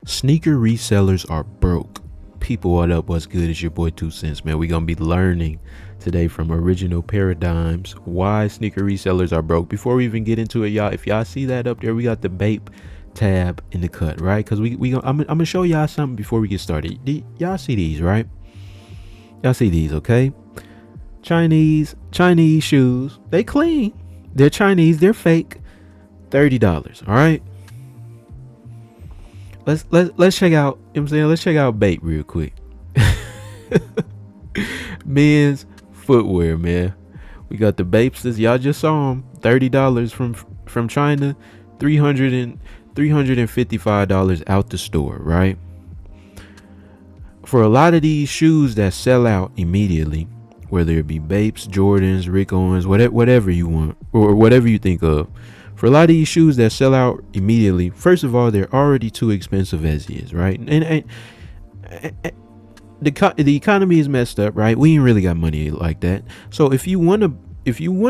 Sneaker resellers are broke. People, what up? What's good? It's your boy TwoCentz, man. We're gonna be learning today from Original Paradigms why sneaker resellers are broke. Before we even get into it, y'all, if y'all see that up there, we got the Bape tab in the cut, right? Because I'm gonna show y'all something before we get started. Y'all see these, right? Y'all see these, okay? Chinese shoes. They clean. They're Chinese. They're fake. $30. All right. Let's check out. You know what I'm saying, let's check out Bape real quick. Men's footwear, man. We got the Bapes. Y'all just saw them. $30 from China. $355 out the store, right? For a lot of these shoes that sell out immediately, whether it be Bapes, Jordans, Rick Owens, whatever you want or whatever you think of. For a lot of these shoes that sell out immediately, first of all, they're already too expensive as is, right? And the economy is messed up, right? We ain't really got money like that. So if you want to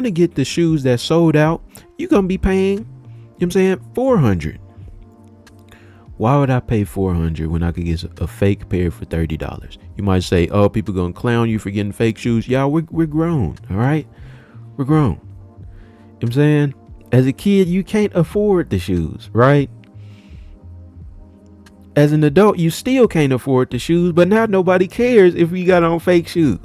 get the shoes that sold out, you're gonna be paying, you know what I'm saying, $400. Why would I pay $400 when I could get a fake pair for $30? You might say, oh, people gonna clown you for getting fake shoes. Y'all, we're grown, all right? We're grown. You know what I'm saying? As a kid, you can't afford the shoes, right? As an adult, you still can't afford the shoes, but now nobody cares if you got on fake shoes.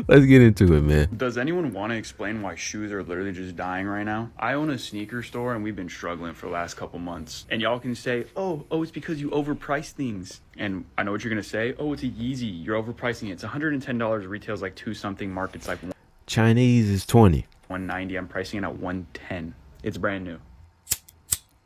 Let's get into it, man. Does anyone want to explain why shoes are literally just dying right now? I own a sneaker store and we've been struggling for the last couple months. And y'all can say, oh, it's because you overprice things. And I know what you're going to say. Oh, it's a Yeezy. You're overpricing it. It's $110. Retails like two something. Markets like Chinese is 20. 190. I'm pricing it at 110. It's brand new.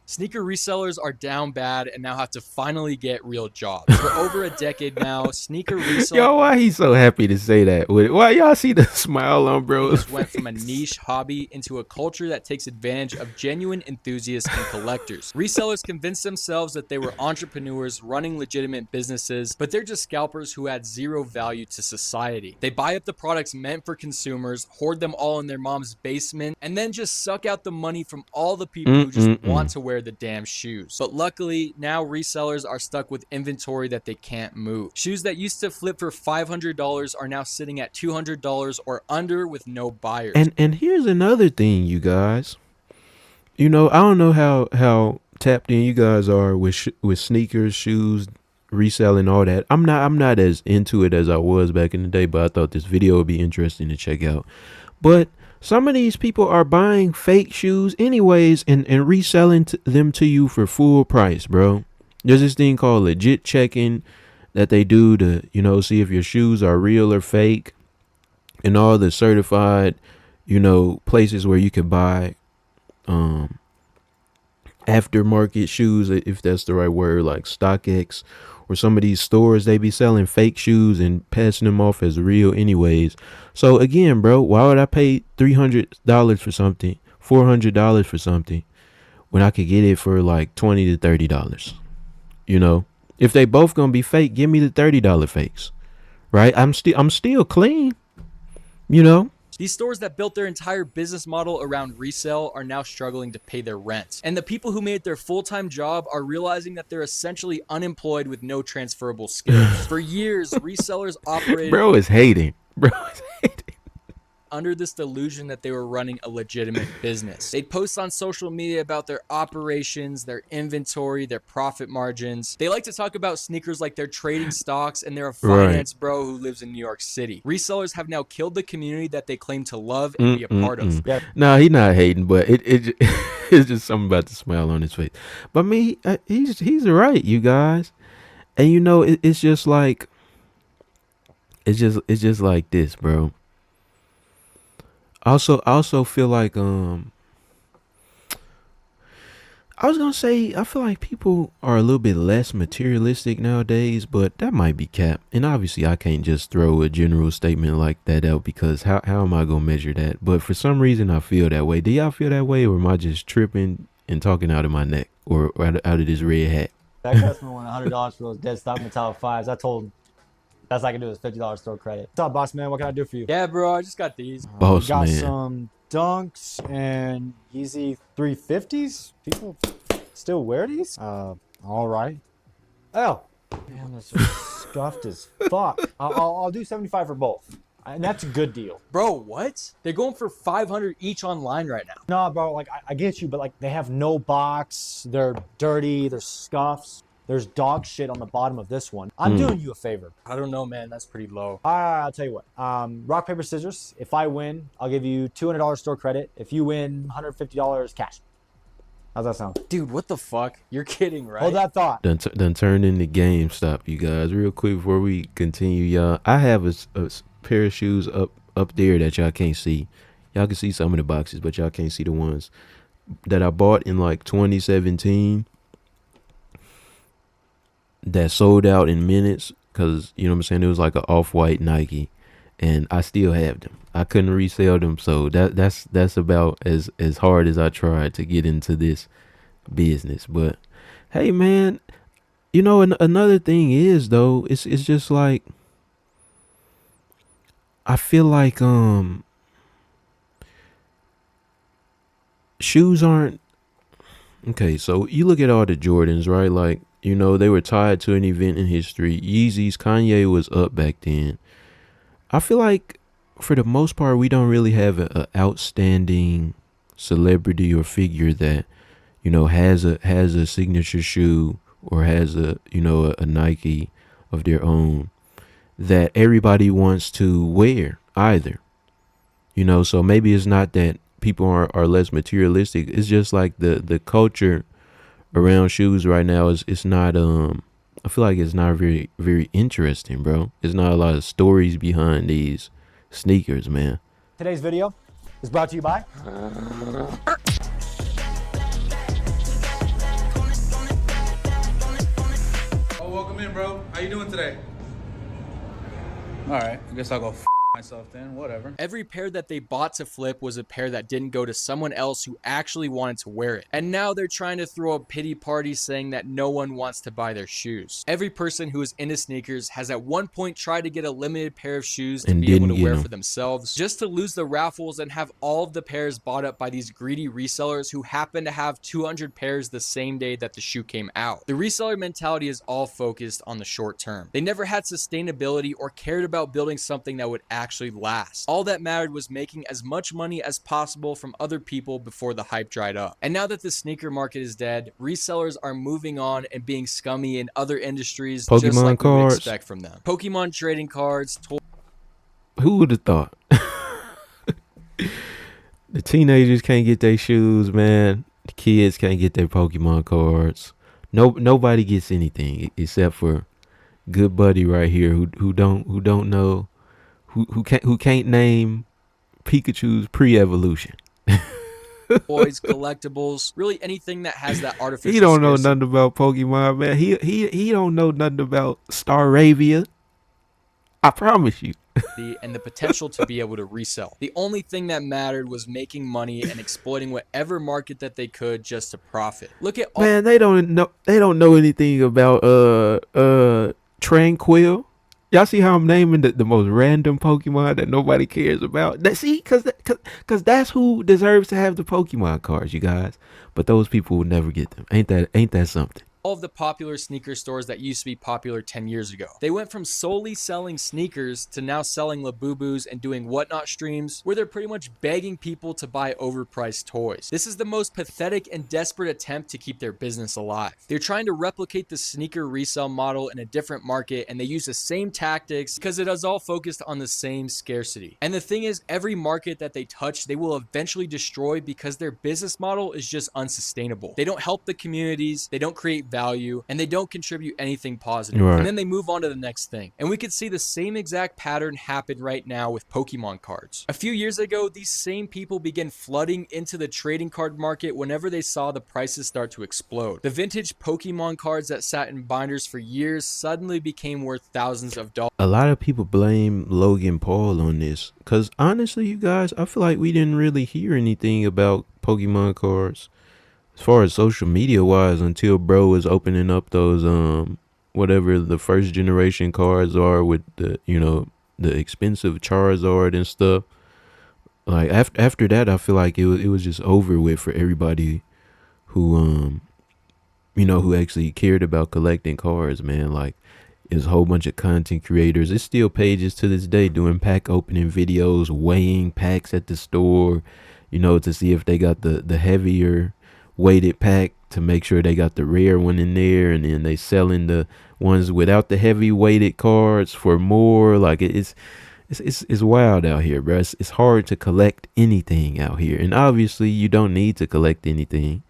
Sneaker resellers are down bad and now have to finally get real jobs. For over a decade now, sneaker resellers... Yo, why he so happy to say that? Why y'all see the smile on bro's went from a niche hobby into a culture that takes advantage of genuine enthusiasts and collectors. Resellers convinced themselves that they were entrepreneurs running legitimate businesses, but they're just scalpers who add zero value to society. They buy up the products meant for consumers, hoard them all in their mom's basement, and then just suck out the money from all the people who just want to wear the damn shoes. But luckily, now resellers are stuck with inventory that they can't move. Shoes that used to flip for $500 are now sitting at $200 or under with no buyers. And here's another thing, you guys. You know, I don't know how tapped in you guys are with sneakers, shoes, reselling, all that. I'm not as into it as I was back in the day, but I thought this video would be interesting to check out. But some of these people are buying fake shoes anyways and reselling them to you for full price, bro. There's this thing called legit checking that they do to, you know, see if your shoes are real or fake, and all the certified, you know, places where you can buy aftermarket shoes, if that's the right word, like StockX or some of these stores. They be selling fake shoes and passing them off as real anyways. So again, bro, why would I pay $300 for something, $400 for something, when I could get it for like $20 to $30? You know, if they both gonna be fake, give me the $30 fakes, right? I'm still clean, you know. These stores that built their entire business model around resale are now struggling to pay their rent. And the people who made it their full-time job are realizing that they're essentially unemployed with no transferable skills. For years, resellers operated... Bro is hating. Under this delusion that they were running a legitimate business. They'd post on social media about their operations, their inventory, their profit margins. They like to talk about sneakers like they're trading stocks and they're a finance bro who lives in New York City. Resellers have now killed the community that they claim to love and be a part of. Yeah. No, he's not hating, but it's just something about the smile on his face. But I mean, he's right, you guys. And you know, it's just like this, bro. I also feel like I was gonna say, I feel like people are a little bit less materialistic nowadays, but that might be cap. And obviously I can't just throw a general statement like that out, because how am I gonna measure that? But for some reason I feel that way. Do y'all feel that way, or am I just tripping and talking out of my neck, or out of this red hat? That customer wanted $100 for those dead stock Metallic 5s. I told him best I can do is $50 store credit. What's up, boss man? What can I do for you? Yeah, bro, I just got these. Boss got man. some Dunks and Yeezy 350s. People still wear these? All right. Oh, damn, those are scuffed as fuck. I'll do 75 for both. And that's a good deal. Bro, what? They're going for 500 each online right now. No, bro, like, I get you, but, like, they have no box. They're dirty. There's scuffs. There's dog shit on the bottom of this one. I'm doing you a favor. I don't know, man. That's pretty low. I'll tell you what. Rock, paper, scissors. If I win, I'll give you $200 store credit. If you win, $150 cash. How's that sound? Dude, what the fuck? You're kidding, right? Hold that thought. Done turned into GameStop, you guys. Real quick before we continue, y'all. I have a pair of shoes up there that y'all can't see. Y'all can see some of the boxes, but y'all can't see the ones that I bought in like 2017 that sold out in minutes because, you know what I'm saying, it was like an off-white Nike, and I still have them. I couldn't resell them, so that's about as hard as I tried to get into this business. But hey, man, you know, another thing is though, it's just like I feel like shoes aren't okay. So you look at all the Jordans, right? Like, you know, they were tied to an event in history. Yeezys, Kanye was up back then. I feel like for the most part, we don't really have an outstanding celebrity or figure that, you know, has a signature shoe or has a, you know, a Nike of their own that everybody wants to wear either. You know, so maybe it's not that people are less materialistic. It's just like the culture around shoes right now it's not I feel like it's not very, very interesting, bro. There's not a lot of stories behind these sneakers, man. Today's video is brought to you by Oh, welcome in, bro. How you doing today? All right, I guess I'll go myself then, whatever. Every pair that they bought to flip was a pair that didn't go to someone else who actually wanted to wear it. And now they're trying to throw a pity party saying that no one wants to buy their shoes. Every person who is into sneakers has at one point tried to get a limited pair of shoes to be able to wear for themselves, just to lose the raffles and have all of the pairs bought up by these greedy resellers who happen to have 200 pairs the same day that the shoe came out. The reseller mentality is all focused on the short term. They never had sustainability or cared about building something that would actually last. All that mattered was making as much money as possible from other people before the hype dried up. And now that the sneaker market is dead, resellers are moving on and being scummy in other industries, just Pokemon like we would cards. expect from them. Pokemon trading cards, Who would have thought? The teenagers can't get their shoes, man. The kids can't get their Pokemon cards. Nobody gets anything except for good buddy right here who don't know who can't name Pikachu's pre-evolution. toys, collectibles, really anything that has that artificial He don't know scarcity. nothing about Pokemon, man. He don't know nothing about Staravia. I promise you. And the potential to be able to resell. The only thing that mattered was making money and exploiting whatever market that they could just to profit. Look at all Man, they don't know anything about Tranquil. Y'all see how I'm naming the most random Pokemon that nobody cares about? Cause that's who deserves to have the Pokemon cards, you guys. But those people will never get them. Ain't that something? all of the popular sneaker stores that used to be popular 10 years ago. They went from solely selling sneakers to now selling Labubus and doing whatnot streams where they're pretty much begging people to buy overpriced toys. This is the most pathetic and desperate attempt to keep their business alive. They're trying to replicate the sneaker resale model in a different market, and they use the same tactics because it is all focused on the same scarcity. And the thing is, every market that they touch, they will eventually destroy because their business model is just unsustainable. They don't help the communities, they don't create value, and they don't contribute anything positive. Right. And then they move on to the next thing. And we could see the same exact pattern happen right now with Pokemon cards. A few years ago, these same people began flooding into the trading card market whenever they saw the prices start to explode. The vintage Pokemon cards that sat in binders for years suddenly became worth thousands of dollars. A lot of people blame Logan Paul on this because honestly, you guys, I feel like we didn't really hear anything about Pokemon cards as far as social media wise until bro was opening up those whatever the first generation cards are with the, you know, the expensive Charizard and stuff. Like after that, I feel like it was just over with for everybody who who actually cared about collecting cars, man. Like, there's a whole bunch of content creators. There's still pages to this day doing pack opening videos, weighing packs at the store, to see if they got the heavier weighted pack, to make sure they got the rare one in there, and then they selling the ones without the heavy weighted cards for more. Like, it's wild out here, bro. It's hard to collect anything out here, and obviously you don't need to collect anything,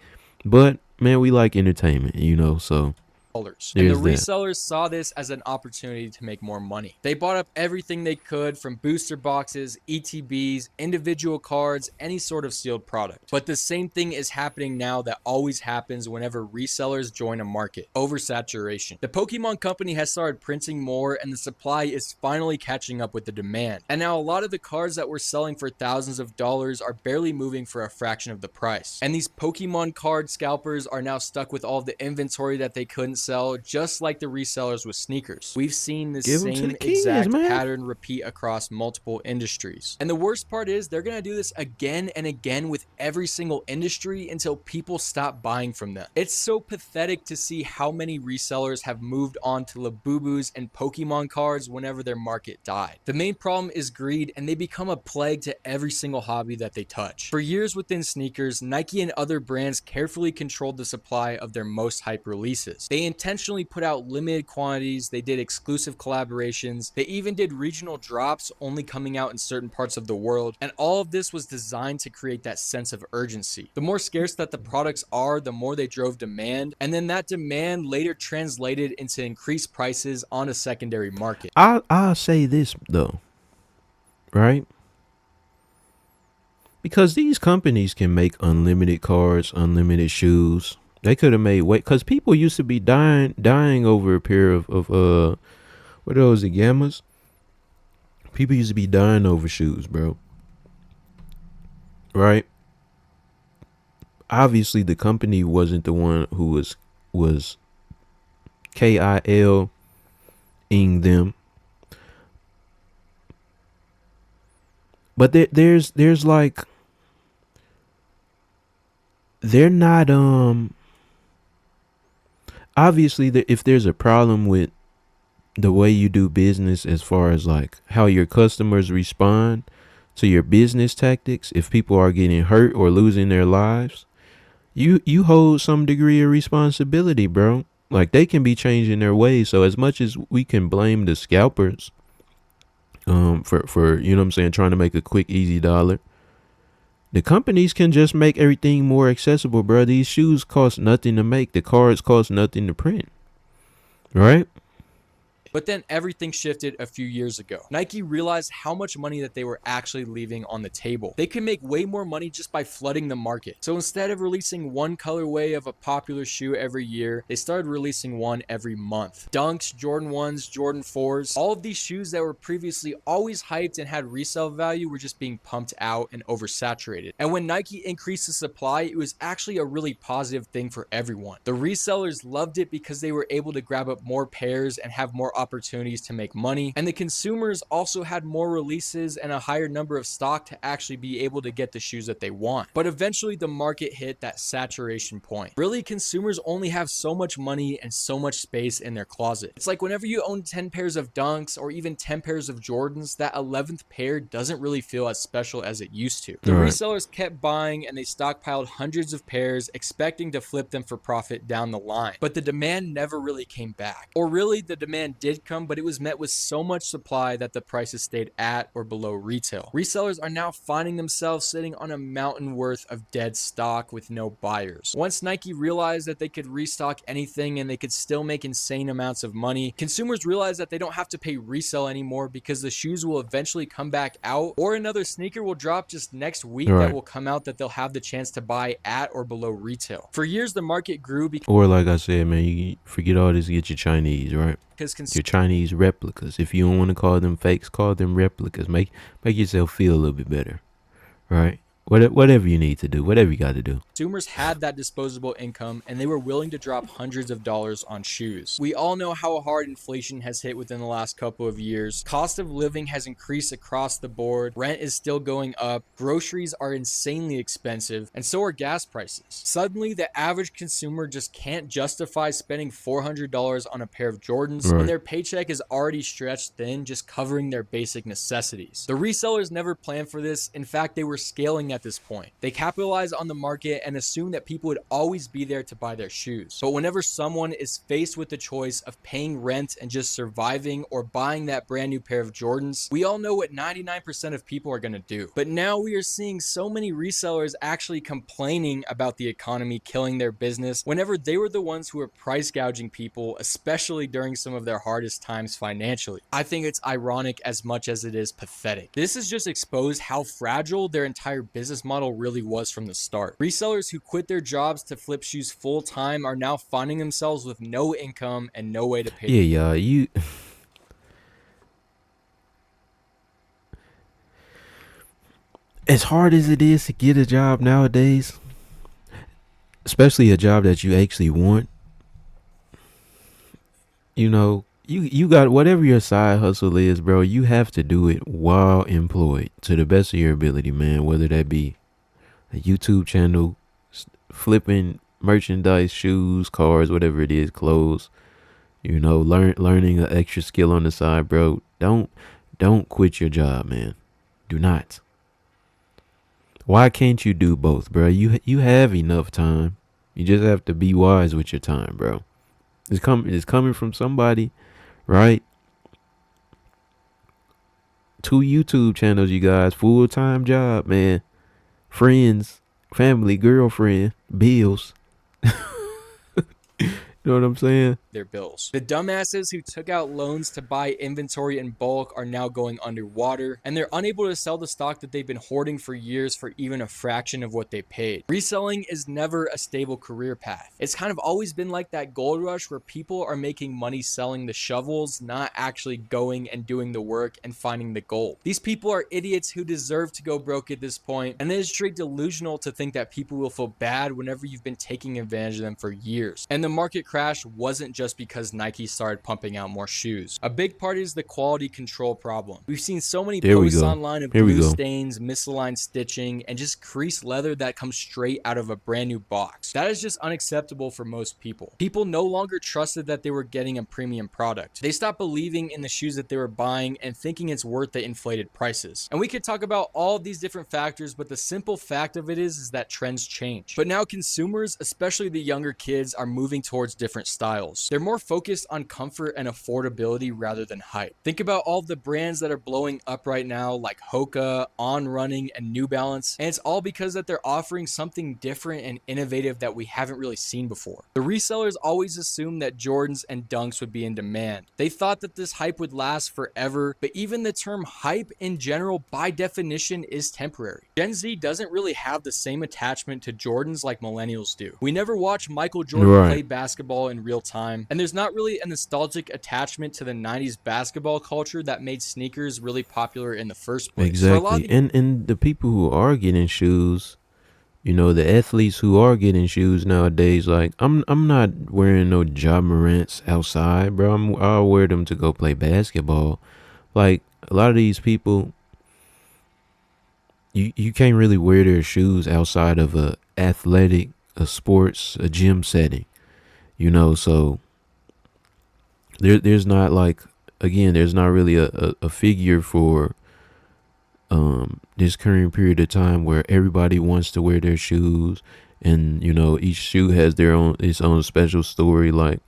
but man, we like entertainment, so And the there's that. resellers saw this as an opportunity to make more money. They bought up everything they could, from booster boxes, ETBs, individual cards, any sort of sealed product. But the same thing is happening now that always happens whenever resellers join a market: oversaturation. The Pokemon Company has started printing more, and the supply is finally catching up with the demand. And now a lot of the cards that were selling for thousands of dollars are barely moving for a fraction of the price. And these Pokemon card scalpers are now stuck with all the inventory that they couldn't sell, just like the resellers with sneakers. We've seen the Give 'em to same the kids, exact man. pattern repeat across multiple industries. And the worst part is they're going to do this again and again with every single industry until people stop buying from them. It's so pathetic to see how many resellers have moved on to Labubus and Pokemon cards whenever their market died. The main problem is greed, and they become a plague to every single hobby that they touch. For years within sneakers, Nike and other brands carefully controlled the supply of their most hype releases. They intentionally put out limited quantities, they did exclusive collaborations, they even did regional drops only coming out in certain parts of the world, and all of this was designed to create that sense of urgency. The more scarce that the products are, the more they drove demand, and then that demand later translated into increased prices on a secondary market. I'll say this though, right? Because these companies can make unlimited cards, unlimited shoes. They could have made weight, because people used to be dying over a pair of what are those, the Gammas? People used to be dying over shoes, bro. Right? Obviously, the company wasn't the one who was KIL ing them, but there's like, they're not obviously, if there's a problem with the way you do business, as far as like how your customers respond to your business tactics, if people are getting hurt or losing their lives, you hold some degree of responsibility, bro. Like, they can be changing their ways. So as much as we can blame the scalpers for you know what I'm saying, trying to make a quick easy dollar, the companies can just make everything more accessible, bro. These shoes cost nothing to make. The cards cost nothing to print. Right? But then everything shifted a few years ago. Nike realized how much money that they were actually leaving on the table. They could make way more money just by flooding the market. So instead of releasing one colorway of a popular shoe every year, they started releasing one every month. Dunks, Jordan 1s, Jordan 4s, all of these shoes that were previously always hyped and had resale value were just being pumped out and oversaturated. And when Nike increased the supply, it was actually a really positive thing for everyone. The resellers loved it because they were able to grab up more pairs and have more opportunities to make money, and the consumers also had more releases and a higher number of stock to actually be able to get the shoes that they want. But eventually the market hit that saturation point. Really, consumers only have so much money and so much space in their closet. It's like whenever you own 10 pairs of Dunks or even 10 pairs of Jordans, that 11th pair doesn't really feel as special as it used to. The Right. resellers kept buying, and they stockpiled hundreds of pairs, expecting to flip them for profit down the line. But the demand never really came back. Or really, the demand did come, but it was met with so much supply that the prices stayed at or below retail. Resellers are now finding themselves sitting on a mountain worth of dead stock with no buyers. Once Nike realized that they could restock anything and they could still make insane amounts of money, consumers realized that they don't have to pay resale anymore, because the shoes will eventually come back out, or another sneaker will drop just next week Right. that will come out that they'll have the chance to buy at or below retail. For years, the market grew Or like I said, man, you forget all this, get your Chinese, right? because Your Chinese replicas. If you don't want to call them fakes, call them replicas. Make yourself feel a little bit better, right? Whatever you need to do, whatever you got to do. Consumers had that disposable income and they were willing to drop hundreds of dollars on shoes. We all know how hard inflation has hit within the last couple of years. Cost of living has increased across the board. Rent is still going up. Groceries are insanely expensive, and so are gas prices. Suddenly, the average consumer just can't justify spending $400 on a pair of Jordans when Right. their paycheck is already stretched thin just covering their basic necessities. The resellers never planned for this. In fact, they were scaling at this point. They capitalized on the market and assumed that people would always be there to buy their shoes. But whenever someone is faced with the choice of paying rent and just surviving or buying that brand new pair of Jordans, we all know what 99% of people are going to do. But now we are seeing so many resellers actually complaining about the economy killing their business whenever they were the ones who were price gouging people, especially during some of their hardest times financially. I think it's ironic as much as it is pathetic. This has just exposed how fragile their entire business model really was from the start. Resellers who quit their jobs to flip shoes full time are now finding themselves with no income and no way to pay. Yeah, y'all. You. As hard as it is to get a job nowadays, especially a job that you actually want, you know, you got whatever your side hustle is, bro. You have to do it while employed to the best of your ability, man. Whether that be a YouTube channel, flipping merchandise, shoes, cars, whatever it is, clothes. You know, learning an extra skill on the side, bro. Don't quit your job, man. Do not. Why can't you do both, bro? You have enough time. You just have to be wise with your time, bro. It's coming from somebody, right? 2 YouTube channels, you guys, full-time job, man. Friends, family, girlfriend, bills. You know what I'm saying? Their bills. The dumbasses who took out loans to buy inventory in bulk are now going underwater, and they're unable to sell the stock that they've been hoarding for years for even a fraction of what they paid. Reselling is never a stable career path. It's kind of always been like that gold rush where people are making money selling the shovels, not actually going and doing the work and finding the gold. These people are idiots who deserve to go broke at this point, and it is straight delusional to think that people will feel bad whenever you've been taking advantage of them for years. And the market crash wasn't just because Nike started pumping out more shoes. A big part is the quality control problem. We've seen so many posts online of blue stains, misaligned stitching, and just creased leather that comes straight out of a brand new box. That is just unacceptable for most people. People no longer trusted that they were getting a premium product. They stopped believing in the shoes that they were buying and thinking it's worth the inflated prices. And we could talk about all these different factors, but the simple fact of it is that trends change. But now consumers, especially the younger kids, are moving towards different styles. They're more focused on comfort and affordability rather than hype. Think about all the brands that are blowing up right now, like Hoka, On Running, and New Balance, and it's all because that they're offering something different and innovative that we haven't really seen before. The resellers always assumed that Jordans and Dunks would be in demand. They thought that this hype would last forever, but even the term hype in general by definition is temporary. Gen Z doesn't really have the same attachment to Jordans like millennials do. We never watch Michael Jordan play basketball in real time, and there's not really a nostalgic attachment to the 90s basketball culture that made sneakers really popular in the first place. Exactly. And the people who are getting shoes, you know, the athletes who are getting shoes nowadays, like I'm not wearing no Ja Morants outside, bro. I'll wear them to go play basketball. Like a lot of these people, you can't really wear their shoes outside of a athletic, a sports, a gym setting, you know. So there's not like, again, there's not really a figure for this current period of time where everybody wants to wear their shoes, and you know, each shoe has its own special story. Like,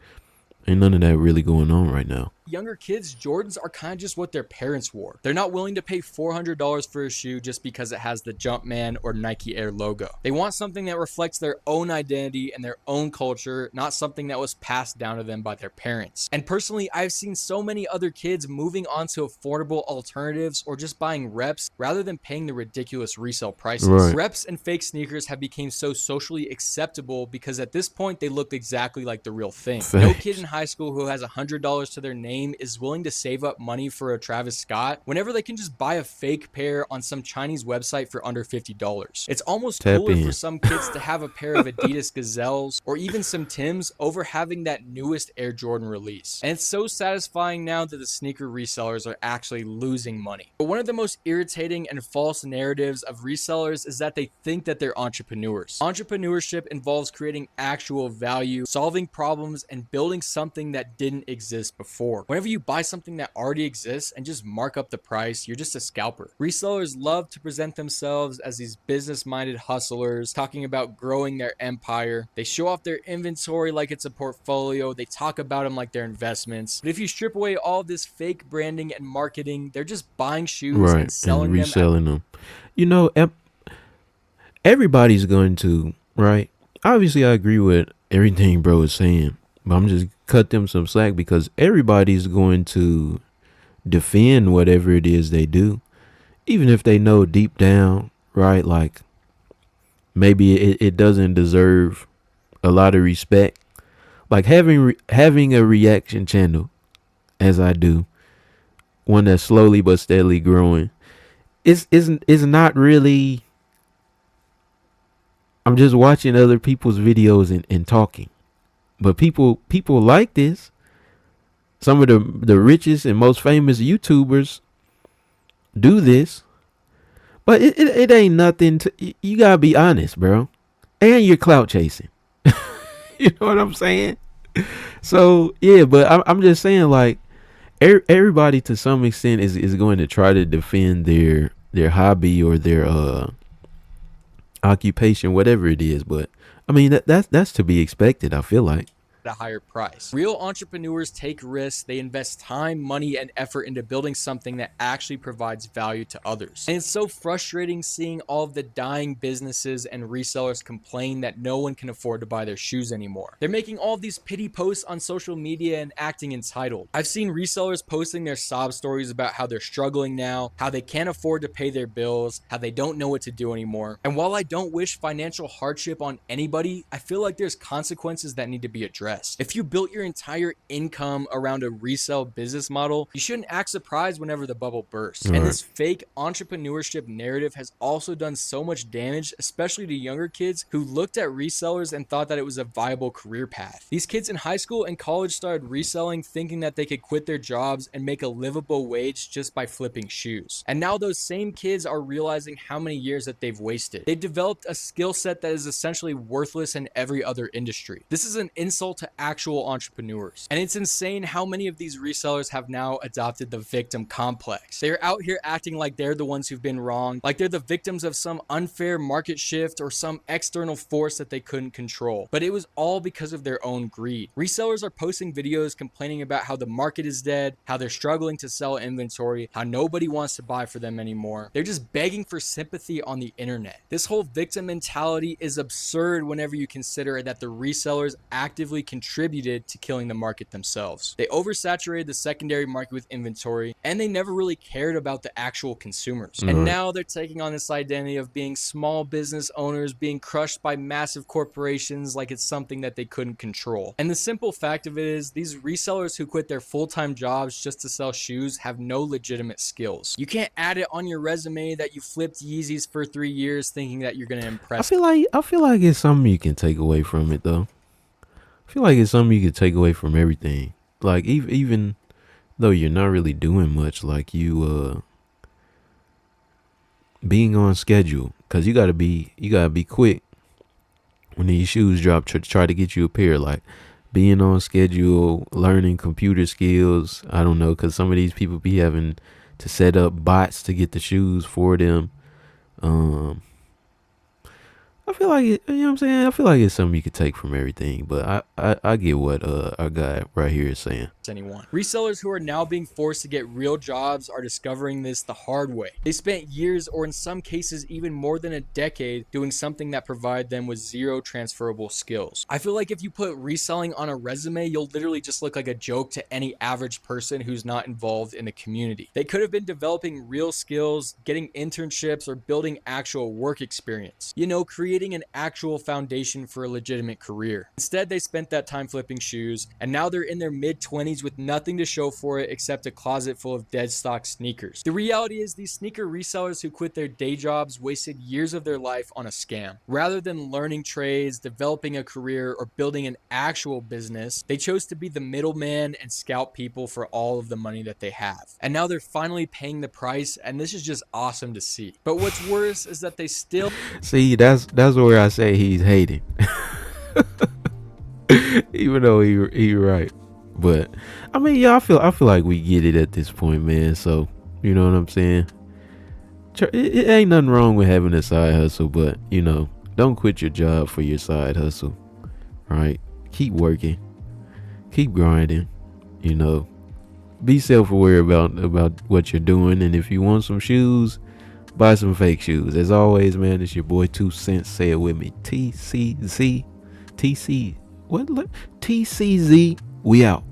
ain't none of that really going on right now. Younger kids, Jordans are kind of just what their parents wore. They're not willing to pay $400 for a shoe just because it has the Jumpman or Nike Air logo. They want something that reflects their own identity and their own culture, not something that was passed down to them by their parents. And personally, I've seen so many other kids moving on to affordable alternatives or just buying reps rather than paying the ridiculous resale prices. Right. Reps and fake sneakers have become so socially acceptable because at this point they look exactly like the real thing. Thanks. No kid in high school who has $100 to their name name is willing to save up money for a Travis Scott whenever they can just buy a fake pair on some Chinese website for under $50. It's almost Tap cooler for in. some kids to have a pair of Adidas Gazelles or even some Tims over having that newest Air Jordan release. And it's so satisfying now that the sneaker resellers are actually losing money. But one of the most irritating and false narratives of resellers is that they think that they're entrepreneurs. Entrepreneurship involves creating actual value, solving problems, and building something that didn't exist before. Whenever you buy something that already exists and just mark up the price, you're just a scalper. Resellers love to present themselves as these business-minded hustlers talking about growing their empire. They show off their inventory like it's a portfolio. They talk about them like they're investments. But if you strip away all this fake branding and marketing, they're just buying shoes Right. and selling And them at reselling them. You know, everybody's going to, right? Obviously, I agree with everything bro is saying, but I'm just cut them some slack because everybody's going to defend whatever it is they do, even if they know deep down, right? Like maybe it doesn't deserve a lot of respect. Like having a reaction channel, as I do, one that's slowly but steadily growing, is not really. I'm just watching other people's videos and talking. But people like this. Some of the richest and most famous YouTubers do this. But it ain't nothing to, you gotta be honest, bro. And you're clout chasing. You know what I'm saying? So yeah, but I'm just saying, like, everybody to some extent is going to try to defend their hobby or their occupation, whatever it is. But I mean that's to be expected, I feel like. a higher price. Real entrepreneurs take risks. They invest time, money, and effort into building something that actually provides value to others. And it's so frustrating seeing all of the dying businesses and resellers complain that no one can afford to buy their shoes anymore. They're making all of these pity posts on social media and acting entitled. I've seen resellers posting their sob stories about how they're struggling now, how they can't afford to pay their bills, how they don't know what to do anymore. And while I don't wish financial hardship on anybody, I feel like there's consequences that need to be addressed. If you built your entire income around a resale business model, you shouldn't act surprised whenever the bubble bursts. And this fake entrepreneurship narrative has also done so much damage, especially to younger kids who looked at resellers and thought that it was a viable career path. These kids in high school and college started reselling thinking that they could quit their jobs and make a livable wage just by flipping shoes. And now those same kids are realizing how many years that they've wasted. They've developed a skill set that is essentially worthless in every other industry. This is an insult to actual entrepreneurs. And it's insane how many of these resellers have now adopted the victim complex. They're out here acting like they're the ones who've been wrong, like they're the victims of some unfair market shift or some external force that they couldn't control. But it was all because of their own greed. Resellers are posting videos complaining about how the market is dead, how they're struggling to sell inventory, how nobody wants to buy for them anymore. They're just begging for sympathy on the internet. This whole victim mentality is absurd whenever you consider that the resellers actively contributed to killing the market themselves. They oversaturated the secondary market with inventory, and they never really cared about the actual consumers. And now they're taking on this identity of being small business owners, being crushed by massive corporations like it's something that they couldn't control. And the simple fact of it is, these resellers who quit their full-time jobs just to sell shoes have no legitimate skills. You can't add it on your resume that you flipped Yeezys for 3 years thinking that you're going to impress. I feel like it's something you can take away from it though. I feel like it's something you can take away from everything. Like even though you're not really doing much, like you being on schedule, because you gotta be quick when these shoes drop to try to get you a pair. Like being on schedule, learning computer skills. I don't know, because some of these people be having to set up bots to get the shoes for them. I feel like it, you know what I'm saying? I feel like it's something you could take from everything, but I get what our guy right here is saying. Anyone. Resellers who are now being forced to get real jobs are discovering this the hard way. They spent years, or in some cases even more than a decade, doing something that provided them with zero transferable skills. I feel like if you put reselling on a resume, you'll literally just look like a joke to any average person who's not involved in the community. They could have been developing real skills, getting internships, or building actual work experience. You know, creating creating an actual foundation for a legitimate career. Instead, they spent that time flipping shoes, and now they're in their mid-20s with nothing to show for it except a closet full of dead stock sneakers. The reality is these sneaker resellers who quit their day jobs wasted years of their life on a scam. Rather than learning trades, developing a career, or building an actual business, they chose to be the middleman and scalp people for all of the money that they have. And now they're finally paying the price, and this is just awesome to see. But what's worse is that they still See, that's where I say he's hating. Even though he right. But I mean, yeah, I feel like we get it at this point, man. So you know what I'm saying? It ain't nothing wrong with having a side hustle, but you know, don't quit your job for your side hustle. Right? Keep working. Keep grinding. You know, be self-aware about what you're doing, and if you want some shoes, buy some fake shoes. As always, man, it's your boy TwoCentz. Say it with me. TCZ. We out.